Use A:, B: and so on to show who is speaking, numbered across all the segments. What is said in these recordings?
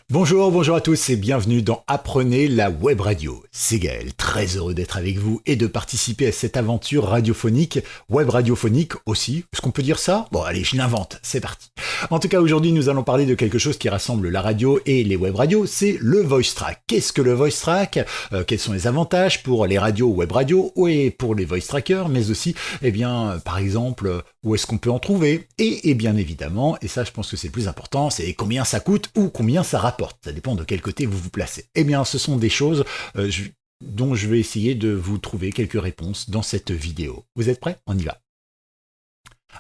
A: Bonjour à tous et bienvenue dans Apprenez la web radio. C'est Gaël, très heureux d'être avec vous et de participer à cette aventure radiophonique, web radiophonique aussi. Est-ce qu'on peut dire ça? Bon allez, je l'invente, c'est parti. En tout cas, aujourd'hui, nous allons parler de quelque chose qui rassemble la radio et les web radios, c'est le voice track. Qu'est-ce que le voice track? Quels sont les avantages pour les radios, web radios et pour les voice trackers, mais aussi, par exemple, où est-ce qu'on peut en trouver? Et bien évidemment, et ça je pense que c'est le plus important, c'est combien ça coûte ou combien ça rapporte. Ça dépend de quel côté vous vous placez. Eh bien, ce sont des choses dont je vais essayer de vous trouver quelques réponses dans cette vidéo. Vous êtes prêts? On y va.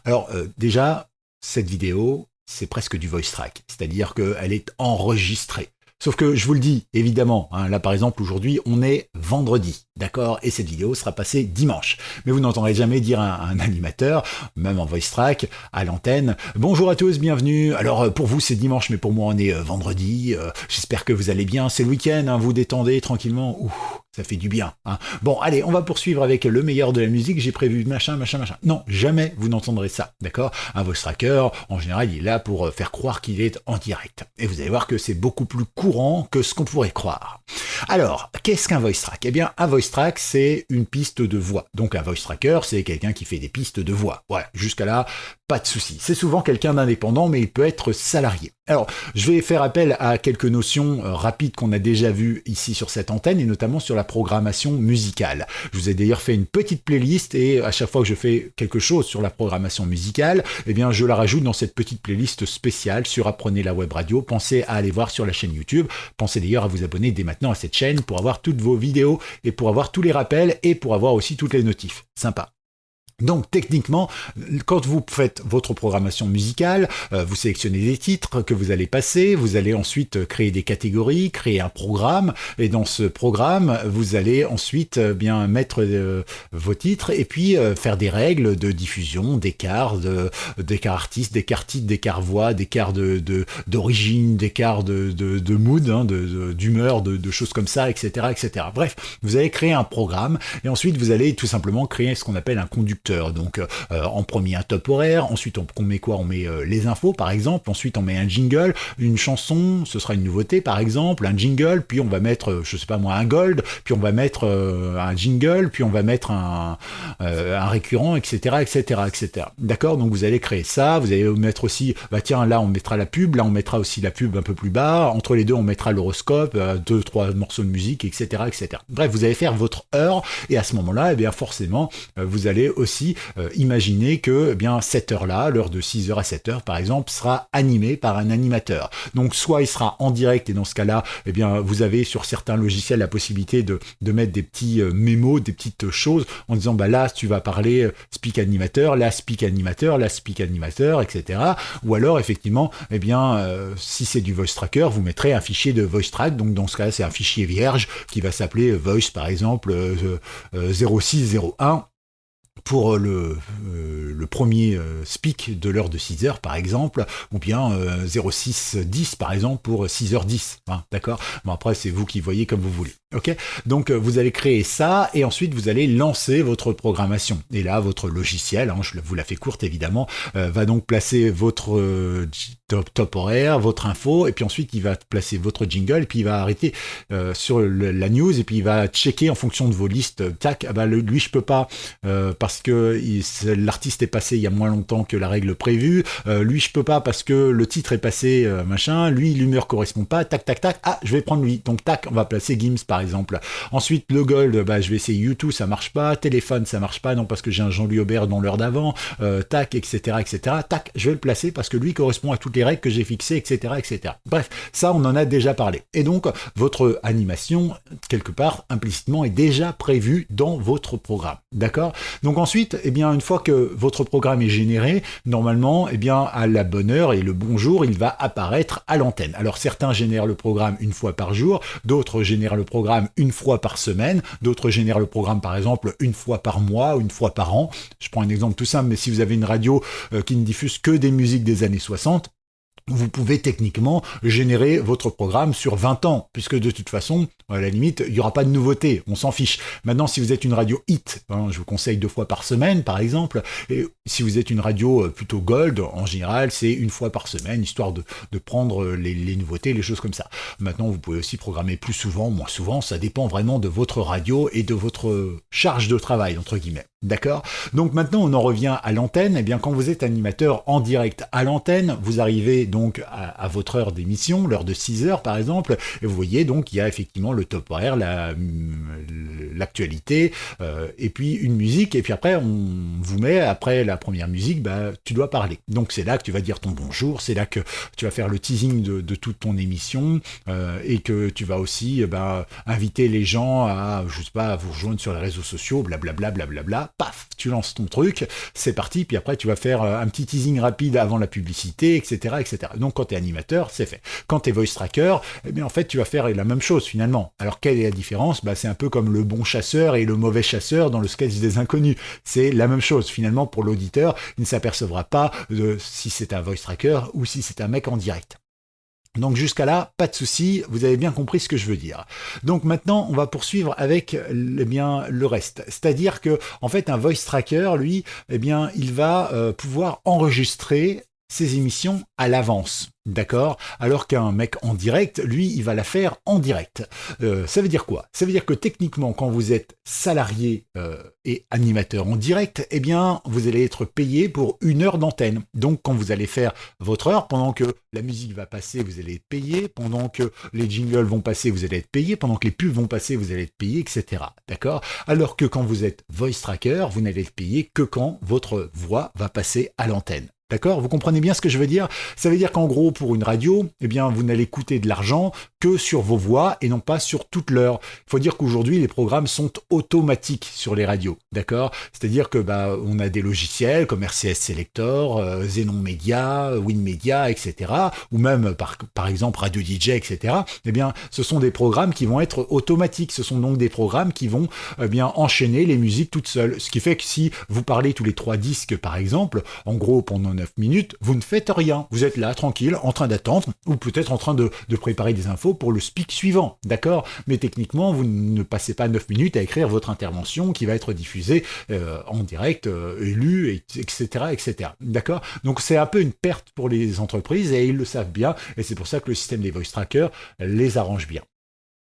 A: Alors, déjà, cette vidéo, c'est presque du voice track, c'est-à-dire qu'elle est enregistrée. Sauf que je vous le dis, évidemment, là par exemple aujourd'hui on est vendredi, d'accord, et cette vidéo sera passée dimanche. Mais vous n'entendrez jamais dire à un animateur, même en voice track, à l'antenne, bonjour à tous, bienvenue. Alors pour vous c'est dimanche, mais pour moi on est vendredi. J'espère que vous allez bien, c'est le week-end, vous détendez tranquillement. Ouh, ça fait du bien. Bon, allez, on va poursuivre avec le meilleur de la musique. J'ai prévu machin. Non, jamais vous n'entendrez ça, d'accord. Un voice tracker, en général, il est là pour faire croire qu'il est en direct. Et vous allez voir que c'est beaucoup plus courant que ce qu'on pourrait croire. Alors, qu'est-ce qu'un voice track? Eh bien, un voice track, c'est une piste de voix. Donc, un voice tracker, c'est quelqu'un qui fait des pistes de voix. Voilà, jusqu'à là, pas de souci. C'est souvent quelqu'un d'indépendant, mais il peut être salarié. Alors, je vais faire appel à quelques notions rapides qu'on a déjà vues ici sur cette antenne, et notamment sur la programmation musicale. Je vous ai d'ailleurs fait une petite playlist, et à chaque fois que je fais quelque chose sur la programmation musicale, eh bien, je la rajoute dans cette petite playlist spéciale sur Apprenez la web radio. Pensez à aller voir sur la chaîne YouTube. Pensez d'ailleurs à vous abonner dès maintenant à cette chaîne pour avoir toutes vos vidéos, et pour avoir tous les rappels, et pour avoir aussi toutes les notifs. Sympa. Donc techniquement, quand vous faites votre programmation musicale, vous sélectionnez des titres que vous allez passer, vous allez ensuite créer des catégories, créer un programme, et dans ce programme, vous allez ensuite bien mettre vos titres et puis faire des règles de diffusion, d'écart artiste, d'écart titre, d'écart voix, d'écart d'origine, d'écart de mood, d'humeur, de choses comme ça, etc., etc. Bref, vous allez créer un programme et ensuite vous allez tout simplement créer ce qu'on appelle un conducteur. Donc en premier un top horaire, ensuite on met quoi? On met les infos par exemple, ensuite on met un jingle, une chanson, ce sera une nouveauté par exemple, un jingle, puis on va mettre, je sais pas moi, un gold, puis on va mettre un jingle, puis on va mettre un récurrent, etc., etc., etc. D'accord? Donc vous allez créer ça, vous allez mettre aussi, tiens, là on mettra la pub, là on mettra aussi la pub un peu plus bas, entre les deux on mettra l'horoscope, 2-3 morceaux de musique, etc., etc. Bref, vous allez faire votre heure, et à ce moment-là, eh bien forcément, vous allez aussi imaginez que cette heure-là, l'heure de 6h à 7h par exemple, sera animée par un animateur. Donc soit il sera en direct, et dans ce cas-là, eh bien, vous avez sur certains logiciels la possibilité de mettre des petits mémos, des petites choses, en disant là tu vas parler speak animateur, là speak animateur, là speak animateur, etc. Ou alors effectivement, si c'est du voice tracker, vous mettrez un fichier de voice track, donc dans ce cas-là c'est un fichier vierge qui va s'appeler voice par exemple 0601 pour le premier speak de l'heure de 6h par exemple, ou bien 0610 par exemple pour 6h10, d'accord? Bon, après c'est vous qui voyez comme vous voulez, ok? Donc vous allez créer ça, et ensuite vous allez lancer votre programmation, et là votre logiciel, je vous la fais courte évidemment, va donc placer votre top horaire, votre info, et puis ensuite il va placer votre jingle, et puis il va arrêter sur la news, et puis il va checker en fonction de vos listes, tac, lui je peux pas parce que l'artiste est passé il y a moins longtemps que la règle prévue, lui je peux pas parce que le titre est passé lui l'humeur correspond pas, tac tac tac, je vais prendre lui, donc tac, on va placer Gims par exemple. Ensuite le gold, je vais essayer U2, ça marche pas, téléphone ça marche pas, non parce que j'ai un Jean-Louis Aubert dans l'heure d'avant, tac, etc., tac, je vais le placer parce que lui correspond à toutes les règles que j'ai fixées, etc., etc. Bref, ça on en a déjà parlé, et donc votre animation quelque part implicitement est déjà prévue dans votre programme, d'accord? Donc ensuite, une fois que votre programme est généré, normalement, à la bonne heure et le bonjour, il va apparaître à l'antenne. Alors certains génèrent le programme une fois par jour, d'autres génèrent le programme une fois par semaine, d'autres génèrent le programme par exemple une fois par mois ou une fois par an. Je prends un exemple tout simple, mais si vous avez une radio qui ne diffuse que des musiques des années 60, vous pouvez techniquement générer votre programme sur 20 ans, puisque de toute façon, à la limite, il n'y aura pas de nouveauté, on s'en fiche. Maintenant, si vous êtes une radio hit, je vous conseille 2 fois par semaine, par exemple, et si vous êtes une radio plutôt gold, en général, c'est 1 fois par semaine, histoire de prendre les nouveautés, les choses comme ça. Maintenant, vous pouvez aussi programmer plus souvent, moins souvent, ça dépend vraiment de votre radio et de votre charge de travail, entre guillemets. D'accord ? Donc maintenant, on en revient à l'antenne. Eh bien, quand vous êtes animateur en direct à l'antenne, vous arrivez donc à votre heure d'émission, l'heure de 6 heures par exemple, et vous voyez donc il y a effectivement le top horaire, l'actualité, et puis une musique, et puis après on vous met, après la première musique, tu dois parler. Donc c'est là que tu vas dire ton bonjour, c'est là que tu vas faire le teasing de toute ton émission, et que tu vas aussi inviter les gens à, je sais pas, à vous rejoindre sur les réseaux sociaux, blablabla, blablabla. Paf, tu lances ton truc, c'est parti, puis après tu vas faire un petit teasing rapide avant la publicité, etc., etc. Donc quand tu es animateur, c'est fait. Quand tu es voice tracker, eh bien en fait tu vas faire la même chose finalement. Alors quelle est la différence ? C'est un peu comme le bon chasseur et le mauvais chasseur dans le sketch des inconnus. C'est la même chose finalement pour l'auditeur, il ne s'apercevra pas de si c'est un voice tracker ou si c'est un mec en direct. Donc jusqu'à là, pas de souci, vous avez bien compris ce que je veux dire. Donc maintenant, on va poursuivre avec le reste. C'est-à-dire que en fait, un voice tracker, lui, il va pouvoir enregistrer ses émissions à l'avance. D'accord ? Alors qu'un mec en direct, lui, il va la faire en direct. Ça veut dire quoi ? Ça veut dire que techniquement, quand vous êtes salarié et animateur en direct, eh bien, vous allez être payé pour 1 heure d'antenne. Donc, quand vous allez faire votre heure, pendant que la musique va passer, vous allez être payé. Pendant que les jingles vont passer, vous allez être payé. Pendant que les pubs vont passer, vous allez être payé, etc. D'accord ? Alors que quand vous êtes voice tracker, vous n'allez être payé que quand votre voix va passer à l'antenne. D'accord ? Vous comprenez bien ce que je veux dire ? Ça veut dire qu'en gros, pour une radio, eh bien, vous n'allez coûter de l'argent que sur vos voix et non pas sur toute l'heure. Il faut dire qu'aujourd'hui, les programmes sont automatiques sur les radios. D'accord ? C'est-à-dire que on a des logiciels comme RCS Selector, Xenon Media, WinMedia, etc. Ou même, par exemple, Radio DJ, etc. Eh bien, ce sont des programmes qui vont être automatiques. Ce sont donc des programmes qui vont enchaîner les musiques toutes seules. Ce qui fait que si vous parlez tous les 3 disques, par exemple, en gros, pendant 9 minutes, vous ne faites rien. Vous êtes là, tranquille, en train d'attendre, ou peut-être en train de préparer des infos pour le speak suivant, d'accord ? Mais techniquement, vous ne passez pas 9 minutes à écrire votre intervention qui va être diffusée en direct, lue, etc., etc. D'accord ? Donc c'est un peu une perte pour les entreprises, et ils le savent bien, et c'est pour ça que le système des voice trackers les arrange bien.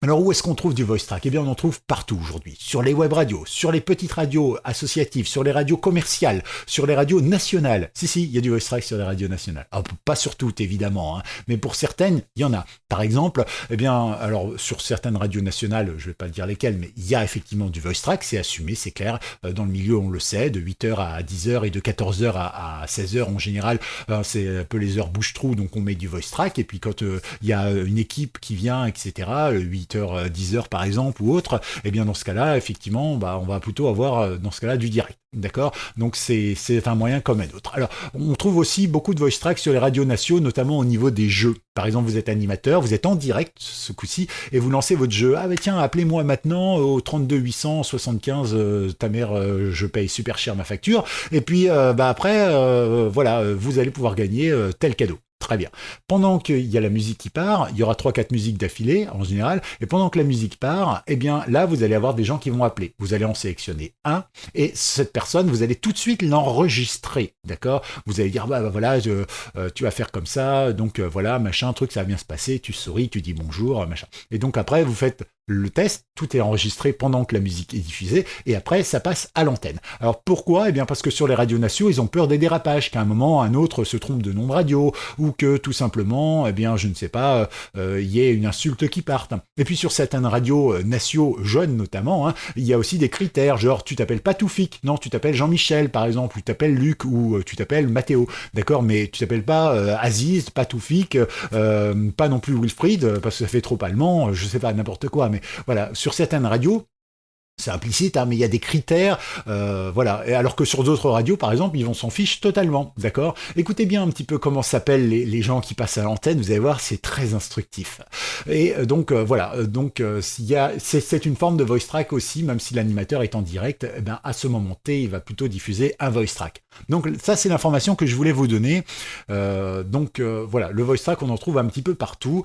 A: Alors où est-ce qu'on trouve du voice track ? Eh bien on en trouve partout aujourd'hui, sur les web radios, sur les petites radios associatives, sur les radios commerciales, sur les radios nationales. Si, il y a du voice track sur les radios nationales. Alors, pas sur toutes évidemment, mais pour certaines, il y en a. Par exemple, alors sur certaines radios nationales, je ne vais pas dire lesquelles, mais il y a effectivement du voice track, c'est assumé, c'est clair. Dans le milieu, on le sait, de 8h à 10h et de 14h à 16h en général, c'est un peu les heures bouche-trou, donc on met du voice track. Et puis quand il y a une équipe qui vient, etc., 8h, 10h par exemple ou autre, eh bien dans ce cas-là, effectivement, on va plutôt avoir dans ce cas-là du direct. D'accord ? Donc c'est un moyen comme un autre. Alors, on trouve aussi beaucoup de voice tracks sur les radios nationaux, notamment au niveau des jeux. Par exemple, vous êtes animateur, vous êtes en direct ce coup-ci, et vous lancez votre jeu. Ah tiens, appelez-moi maintenant au 32 875, ta mère, je paye super cher ma facture. Et puis après, vous allez pouvoir gagner tel cadeau. Très bien. Pendant qu'il y a la musique qui part, il y aura 3-4 musiques d'affilée, en général, et pendant que la musique part, eh bien là, vous allez avoir des gens qui vont appeler. Vous allez en sélectionner un, et cette personne, vous allez tout de suite l'enregistrer, d'accord ? Vous allez dire, tu vas faire comme ça, donc voilà, machin, truc, ça va bien se passer, tu souris, tu dis bonjour, machin. Et donc après, vous faites le test, tout est enregistré pendant que la musique est diffusée, et après, ça passe à l'antenne. Alors pourquoi ? Eh bien parce que sur les radios nationaux, ils ont peur des dérapages, qu'à un moment, un autre se trompe de nom de radio, ou que tout simplement, je ne sais pas, il y ait une insulte qui parte. Et puis sur certaines radios nationaux jeunes notamment, il y a aussi des critères, genre tu t'appelles pas Toufik, non, tu t'appelles Jean-Michel par exemple, ou tu t'appelles Luc, ou tu t'appelles Mathéo, d'accord, mais tu t'appelles pas Aziz, pas Toufik, pas non plus Wilfried, parce que ça fait trop allemand, je sais pas, n'importe quoi, mais voilà, sur certaines radios, C'est implicite, hein, mais il y a des critères, voilà. Et alors que sur d'autres radios, par exemple, ils vont s'en fichent totalement, d'accord? Écoutez bien un petit peu comment s'appellent les gens qui passent à l'antenne, vous allez voir, c'est très instructif. Et donc, voilà, donc c'est une forme de voice track aussi, même si l'animateur est en direct, eh ben, à ce moment T, il va plutôt diffuser un voice track. Donc ça, c'est l'information que je voulais vous donner. Voilà, le voice track, on en trouve un petit peu partout.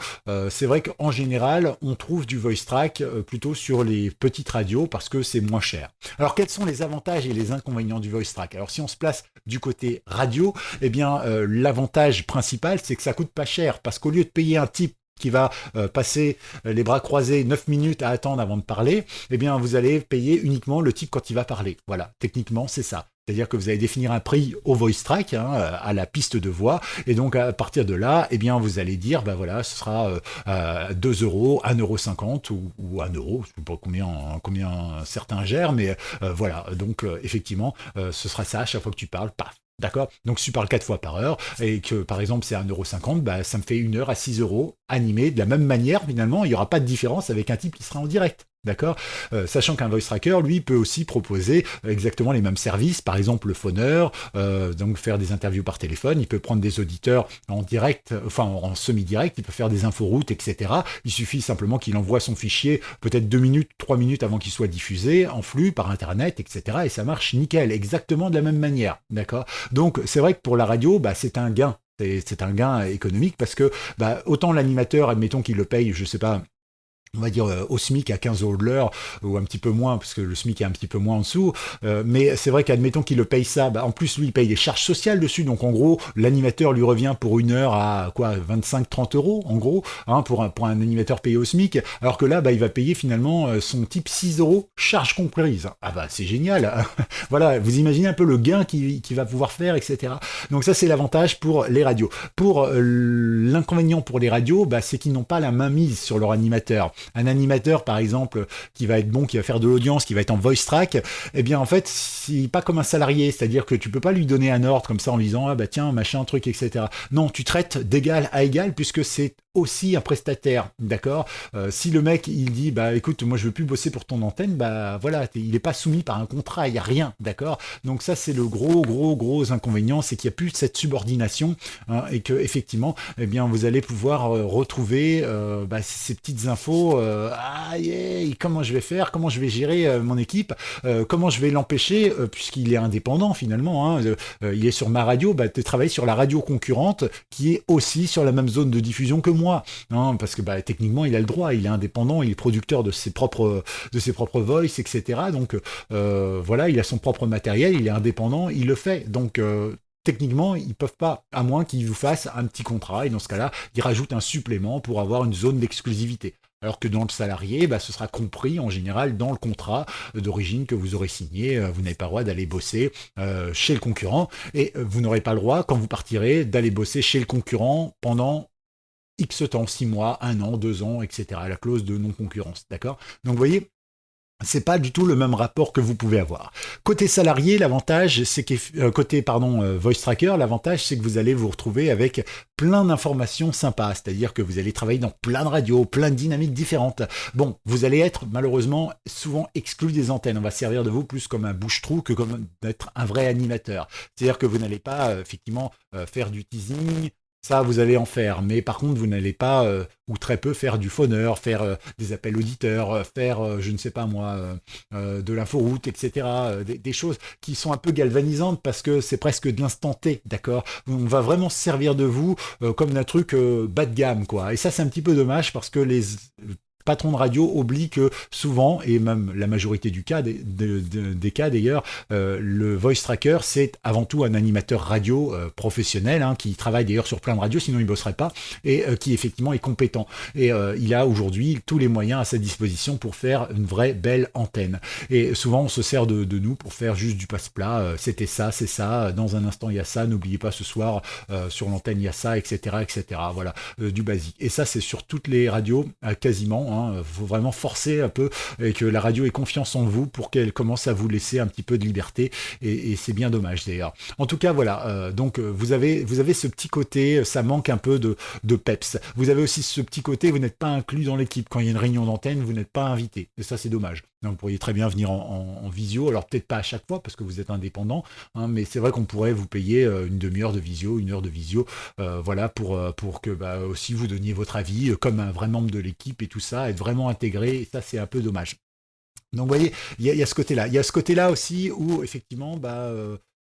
A: C'est vrai qu'en général, on trouve du voice track plutôt sur les petites radios parce que c'est moins cher. Alors, quels sont les avantages et les inconvénients du voice track? Alors, si on se place du côté radio, eh bien, l'avantage principal, c'est que ça coûte pas cher parce qu'au lieu de payer un type qui va passer les bras croisés 9 minutes à attendre avant de parler, eh bien, vous allez payer uniquement le type quand il va parler. Voilà, techniquement, c'est ça. C'est-à-dire que vous allez définir un prix au voice track, hein, à la piste de voix, et donc à partir de là, eh bien, vous allez dire, ben voilà, ce sera 2 euros, 1,50 € ou 1 euro, je ne sais pas combien certains gèrent, mais voilà, donc effectivement, ce sera ça à chaque fois que tu parles, paf. D'accord? Donc si tu parles 4 fois par heure et que par exemple c'est 1,50 €, bah, ça me fait 1 heure à 6 euros animé de la même manière finalement, il n'y aura pas de différence avec un type qui sera en direct. D'accord? Sachant qu'un voice tracker, lui, peut aussi proposer exactement les mêmes services, par exemple le phoneur, donc faire des interviews par téléphone, il peut prendre des auditeurs en direct, enfin en semi-direct, il peut faire des inforoutes, etc. Il suffit simplement qu'il envoie son fichier peut-être 2 minutes, 3 minutes avant qu'il soit diffusé, en flux, par Internet, etc. Et ça marche nickel, exactement de la même manière. D'accord? Donc c'est vrai que pour la radio, bah, c'est un gain. C'est un gain économique parce que bah, autant l'animateur, admettons qu'il le paye, je sais pas, on va dire au SMIC à 15 € de l'heure, ou un petit peu moins, parce que le SMIC est un petit peu moins en dessous, mais c'est vrai qu'admettons qu'il le paye ça, bah, en plus lui il paye des charges sociales dessus, donc en gros l'animateur lui revient pour 1 heure à quoi, 25-30 € en gros, hein, pour un animateur payé au SMIC, alors que là bah, il va payer finalement son type 6 €, charges comprises. Ah bah c'est génial. Voilà, vous imaginez un peu le gain qu'il va pouvoir faire, etc. Donc ça c'est l'avantage pour les radios. Pour l'inconvénient pour les radios, bah, c'est qu'ils n'ont pas la main mise sur leur animateur. Un animateur, par exemple, qui va être bon, qui va faire de l'audience, qui va être en voice track, eh bien, en fait, c'est pas comme un salarié, c'est-à-dire que tu peux pas lui donner un ordre comme ça en lui disant, ah bah tiens, machin, truc, etc. Non, tu traites d'égal à égal puisque c'est aussi un prestataire, d'accord? Si le mec, il dit, bah écoute, moi je veux plus bosser pour ton antenne, bah voilà, il est pas soumis par un contrat, il y a rien, d'accord? Donc ça, c'est le gros inconvénient, c'est qu'il n'y a plus cette subordination, hein, et que effectivement, eh bien, vous allez pouvoir retrouver bah, ces petites infos. Comment je vais faire, comment je vais gérer mon équipe, comment je vais l'empêcher, puisqu'il est indépendant finalement, hein, il est sur ma radio, bah, de travailler sur la radio concurrente qui est aussi sur la même zone de diffusion que moi, hein, parce que bah, techniquement il a le droit, il est indépendant, il est producteur de ses propres voice, etc. Donc voilà, il a son propre matériel, il est indépendant, il le fait. Donc techniquement, ils peuvent pas, à moins qu'ils vous fassent un petit contrat, et dans ce cas-là, ils rajoutent un supplément pour avoir une zone d'exclusivité. Alors que dans le salarié, bah, ce sera compris en général dans le contrat d'origine que vous aurez signé. Vous n'avez pas le droit d'aller bosser chez le concurrent, et vous n'aurez pas le droit, quand vous partirez, d'aller bosser chez le concurrent pendant X temps, 6 mois, 1 an, 2 ans, etc. La clause de non-concurrence, d'accord? Donc vous voyez, c'est pas du tout le même rapport que vous pouvez avoir. Côté salarié, l'avantage, c'est que voice tracker, l'avantage, c'est que vous allez vous retrouver avec plein d'informations sympas, c'est-à-dire que vous allez travailler dans plein de radios, plein de dynamiques différentes. Bon, vous allez être malheureusement souvent exclu des antennes. On va servir de vous plus comme un bouche-trou que comme d'être un vrai animateur. C'est-à-dire que vous n'allez pas effectivement faire du teasing. Ça, vous allez en faire, mais par contre, vous n'allez pas, ou très peu, faire du phoneur, faire des appels auditeurs, faire, je ne sais pas moi, de l'inforoute, etc. Des choses qui sont un peu galvanisantes parce que c'est presque de l'instant T, d'accord? On va vraiment se servir de vous comme d'un truc bas de gamme, quoi. Et ça, c'est un petit peu dommage parce que les patron de radio oublie que souvent, et même la majorité du cas, des cas d'ailleurs, le voice tracker, c'est avant tout un animateur radio professionnel, hein, qui travaille d'ailleurs sur plein de radios, sinon il ne bosserait pas, et qui effectivement est compétent. Et il a aujourd'hui tous les moyens à sa disposition pour faire une vraie belle antenne. Et souvent, on se sert de nous pour faire juste du passe-plat. C'était ça, c'est ça, dans un instant, il y a ça, n'oubliez pas ce soir, sur l'antenne, il y a ça, etc. etc. Voilà, du basique. Et ça, c'est sur toutes les radios, quasiment. non, il faut vraiment forcer un peu et que la radio ait confiance en vous pour qu'elle commence à vous laisser un petit peu de liberté et c'est bien dommage d'ailleurs. En tout cas, voilà, donc vous avez ce petit côté, ça manque un peu de peps. Vous avez aussi ce petit côté, vous n'êtes pas inclus dans l'équipe. Quand il y a une réunion d'antenne, vous n'êtes pas invité. Et ça, c'est dommage. Donc, vous pourriez très bien venir en visio, alors peut-être pas à chaque fois parce que vous êtes indépendant, hein, mais c'est vrai qu'on pourrait vous payer une demi-heure de visio, une heure de visio, voilà, pour que aussi vous donniez votre avis comme un vrai membre de l'équipe et tout ça, être vraiment intégré. Et ça, c'est un peu dommage. Donc, vous voyez, il y a ce côté-là. Il y a ce côté-là aussi où, effectivement,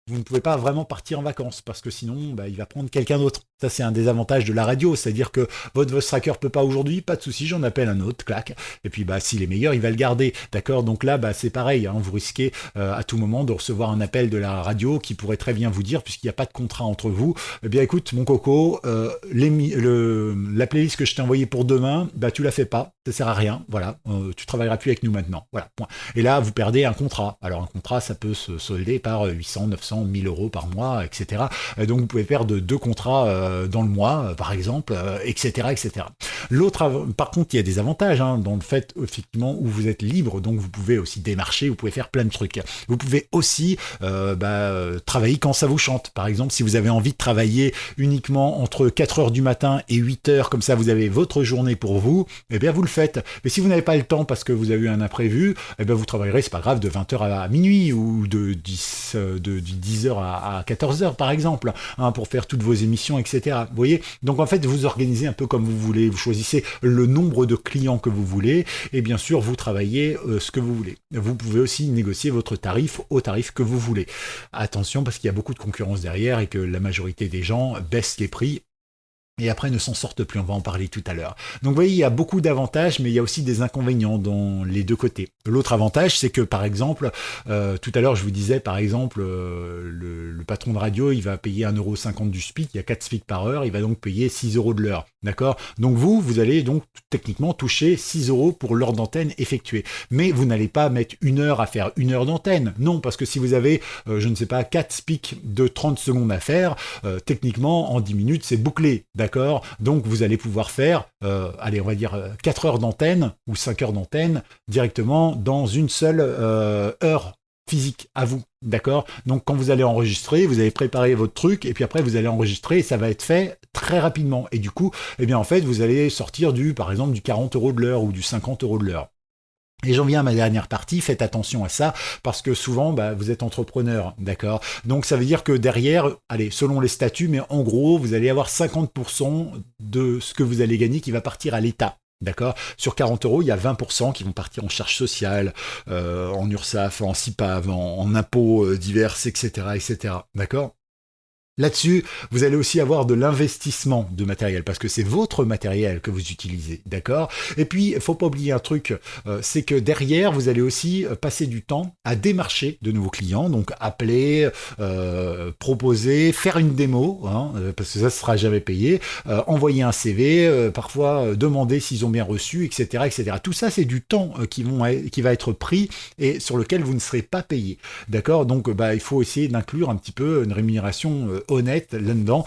A: vous ne pouvez pas vraiment partir en vacances parce que sinon, il va prendre quelqu'un d'autre. Ça, c'est un des avantages de la radio, c'est-à-dire que votre voice tracker peut pas aujourd'hui, pas de souci, j'en appelle un autre, clac. Et puis, s'il est meilleur, il va le garder, d'accord. Donc là, c'est pareil, hein, vous risquez à tout moment de recevoir un appel de la radio qui pourrait très bien vous dire, puisqu'il n'y a pas de contrat entre vous, eh bien, écoute, mon coco, la playlist que je t'ai envoyée pour demain, tu la fais pas, ça sert à rien, voilà, tu travailleras plus avec nous maintenant, voilà, point. Et là, vous perdez un contrat. Alors, un contrat, ça peut se solder par 800, 900, 1000 euros par mois, etc. Donc, vous pouvez perdre 2 contrats dans le mois, par exemple, etc., etc. Par contre, il y a des avantages hein, dans le fait, effectivement, où vous êtes libre, donc vous pouvez aussi démarcher, vous pouvez faire plein de trucs. Vous pouvez aussi travailler quand ça vous chante. Par exemple, si vous avez envie de travailler uniquement entre 4h du matin et 8h, comme ça vous avez votre journée pour vous, eh bien vous le faites. Mais si vous n'avez pas le temps parce que vous avez eu un imprévu, eh bien vous travaillerez, c'est pas grave, de 20h à minuit ou de 10h à 14h par exemple, hein, pour faire toutes vos émissions, etc. Vous voyez, donc en fait vous organisez un peu comme vous voulez, vous choisissez le nombre de clients que vous voulez et bien sûr vous travaillez ce que vous voulez. Vous pouvez aussi négocier votre tarif au tarif que vous voulez. Attention parce qu'il y a beaucoup de concurrence derrière et que la majorité des gens baissent les prix et après ne s'en sortent plus, on va en parler tout à l'heure. Donc vous voyez, il y a beaucoup d'avantages, mais il y a aussi des inconvénients dans les deux côtés. L'autre avantage, c'est que par exemple, tout à l'heure je vous disais, par exemple, le patron de radio, il va payer 1,50€ du SPIC, il y a 4 SPIC par heure, il va donc payer 6 euros de l'heure, d'accord. Donc vous allez donc techniquement toucher 6 euros pour l'heure d'antenne effectuée. Mais vous n'allez pas mettre 1 heure à faire 1 heure d'antenne, non, parce que si vous avez, je ne sais pas, 4 SPIC de 30 secondes à faire, techniquement, en 10 minutes, c'est bouclé, d'accord. Donc vous allez pouvoir faire, allez, on va dire 4 heures d'antenne ou 5 heures d'antenne directement dans une seule heure physique à vous, d'accord. Donc quand vous allez enregistrer, vous allez préparer votre truc et puis après vous allez enregistrer et ça va être fait très rapidement. Et du coup, eh bien en fait, vous allez sortir par exemple du 40 euros de l'heure ou du 50 euros de l'heure. Et j'en viens à ma dernière partie, faites attention à ça, parce que souvent, vous êtes entrepreneur, d'accord. Donc ça veut dire que derrière, allez, selon les statuts, mais en gros, vous allez avoir 50% de ce que vous allez gagner qui va partir à l'État. D'accord. Sur 40 euros, il y a 20% qui vont partir en charges sociales, en URSSAF, en CIPAV, en impôts divers, etc., etc. D'accord. Là-dessus, vous allez aussi avoir de l'investissement de matériel, parce que c'est votre matériel que vous utilisez, d'accord. Et puis, il ne faut pas oublier un truc, c'est que derrière, vous allez aussi passer du temps à démarcher de nouveaux clients, donc appeler, proposer, faire une démo, hein, parce que ça ne sera jamais payé, envoyer un CV, parfois demander s'ils ont bien reçu, etc., etc. Tout ça, c'est du temps qui va être pris et sur lequel vous ne serez pas payé, d'accord. Donc, il faut essayer d'inclure un petit peu une rémunération honnête là-dedans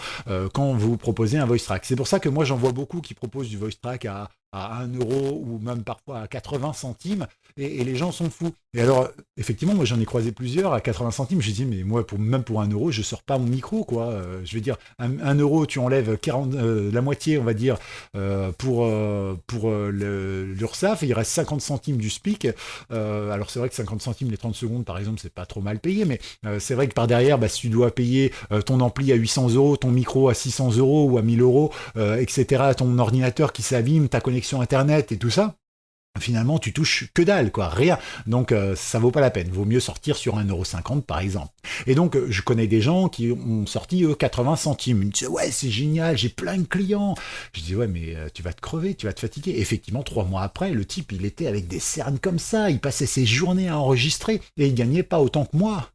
A: quand vous proposez un voice track. C'est pour ça que moi j'en vois beaucoup qui proposent du voice track à 1 euro ou même parfois à 80 centimes et les gens sont fous. Et alors effectivement moi j'en ai croisé plusieurs à 80 centimes, je dis mais moi même pour 1 euro je sors pas mon micro quoi. Je veux dire 1 euro tu enlèves 40, la moitié on va dire pour l'URSSAF et il reste 50 centimes du SPIC. Alors c'est vrai que 50 centimes les 30 secondes par exemple c'est pas trop mal payé, mais c'est vrai que par derrière si tu dois payer ton ampli à 800 euros, ton micro à 600 euros ou à 1000 euros, etc., ton ordinateur qui s'abîme, ta connexion internet et tout ça, finalement tu touches que dalle, quoi, rien. Donc ça vaut pas la peine, vaut mieux sortir sur 1,50€ par exemple. Et donc je connais des gens qui ont sorti 80 centimes. Ils me disent ouais c'est génial, j'ai plein de clients. Je dis ouais mais tu vas te crever, tu vas te fatiguer. Et effectivement 3 mois après, le type il était avec des cernes comme ça, il passait ses journées à enregistrer et il gagnait pas autant que moi.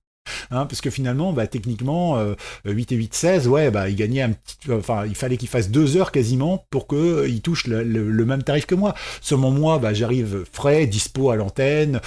A: hein, parce que finalement, bah, techniquement, 8 et 8, 16, ouais, bah, il gagnait enfin, il fallait qu'il fasse 2 heures quasiment pour qu'il touche le même tarif que moi. Seulement moi, bah, j'arrive frais, dispo à l'antenne,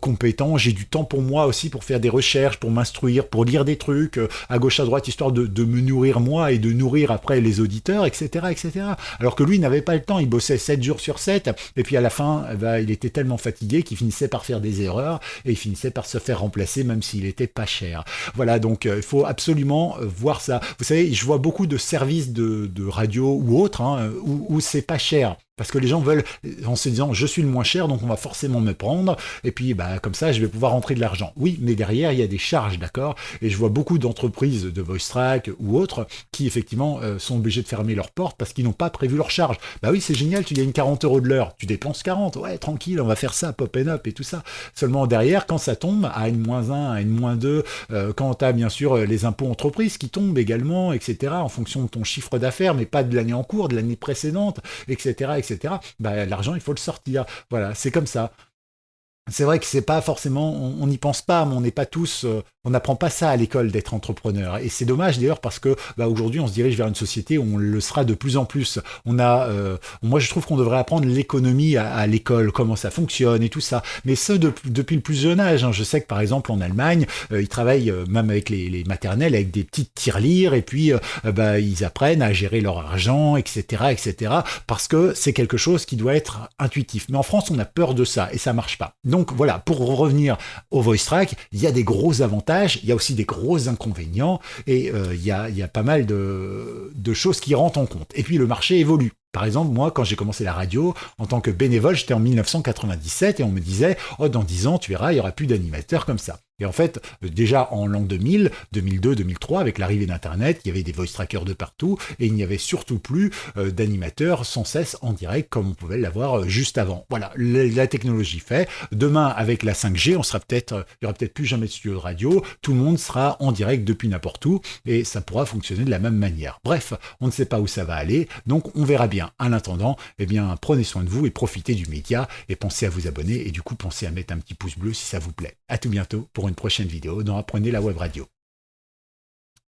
A: compétent, j'ai du temps pour moi aussi pour faire des recherches, pour m'instruire, pour lire des trucs à gauche à droite, histoire de me nourrir moi et de nourrir après les auditeurs, etc., etc. Alors que lui n'avait pas le temps, il bossait 7 jours sur 7, et puis à la fin, bah, il était tellement fatigué qu'il finissait par faire des erreurs, et il finissait par se faire remplacer même s'il était pas cher. Voilà, donc il faut absolument voir ça. Vous savez, je vois beaucoup de services de radio ou autres, hein, où c'est pas cher. Parce que les gens veulent, en se disant, je suis le moins cher, donc on va forcément me prendre, et puis bah, comme ça, je vais pouvoir rentrer de l'argent. Oui, mais derrière, il y a des charges, d'accord? Et je vois beaucoup d'entreprises de VoiceTrack ou autres qui, effectivement, sont obligées de fermer leurs portes parce qu'ils n'ont pas prévu leurs charges. Bah oui, c'est génial, tu gagnes 40 € de l'heure, tu dépenses 40, ouais, tranquille, on va faire ça, pop and up et tout ça. Seulement derrière, quand ça tombe à N-1, à N-2, quand tu as bien sûr les impôts entreprises qui tombent également, etc., en fonction de ton chiffre d'affaires, mais pas de l'année en cours, de l'année précédente, etc., bah, l'argent, il faut le sortir. Voilà, c'est comme ça. C'est vrai que c'est pas forcément, on n'y pense pas, mais on n'est pas tous, on n'apprend pas ça à l'école d'être entrepreneur. Et c'est dommage d'ailleurs parce que bah, aujourd'hui on se dirige vers une société où on le sera de plus en plus. Moi je trouve qu'on devrait apprendre l'économie à l'école, comment ça fonctionne et tout ça. Mais ce depuis le plus jeune âge. Hein. Je sais que par exemple en Allemagne, ils travaillent même avec les maternelles avec des petites tirelires et puis bah, ils apprennent à gérer leur argent, etc., etc. Parce que c'est quelque chose qui doit être intuitif. Mais en France on a peur de ça et ça marche pas. Donc voilà, pour revenir au VoiceTrack, il y a des gros avantages, il y a aussi des gros inconvénients, et il y a pas mal de choses qui rentrent en compte. Et puis le marché évolue. Par exemple, moi, quand j'ai commencé la radio, en tant que bénévole, j'étais en 1997 et on me disait « Oh, dans 10 ans, tu verras, il n'y aura plus d'animateurs comme ça ». Et en fait, déjà en l'an 2000, 2002, 2003, avec l'arrivée d'Internet, il y avait des voice trackers de partout et il n'y avait surtout plus d'animateurs sans cesse en direct comme on pouvait l'avoir juste avant. Voilà, la technologie fait. Demain, avec la 5G, il y aura peut-être plus jamais de studio de radio. Tout le monde sera en direct depuis n'importe où et ça pourra fonctionner de la même manière. Bref, on ne sait pas où ça va aller, donc on verra bien. En attendant, eh bien, prenez soin de vous et profitez du média et pensez à vous abonner et du coup, pensez à mettre un petit pouce bleu si ça vous plaît. À tout bientôt pour une prochaine vidéo dans Apprenez la Web Radio.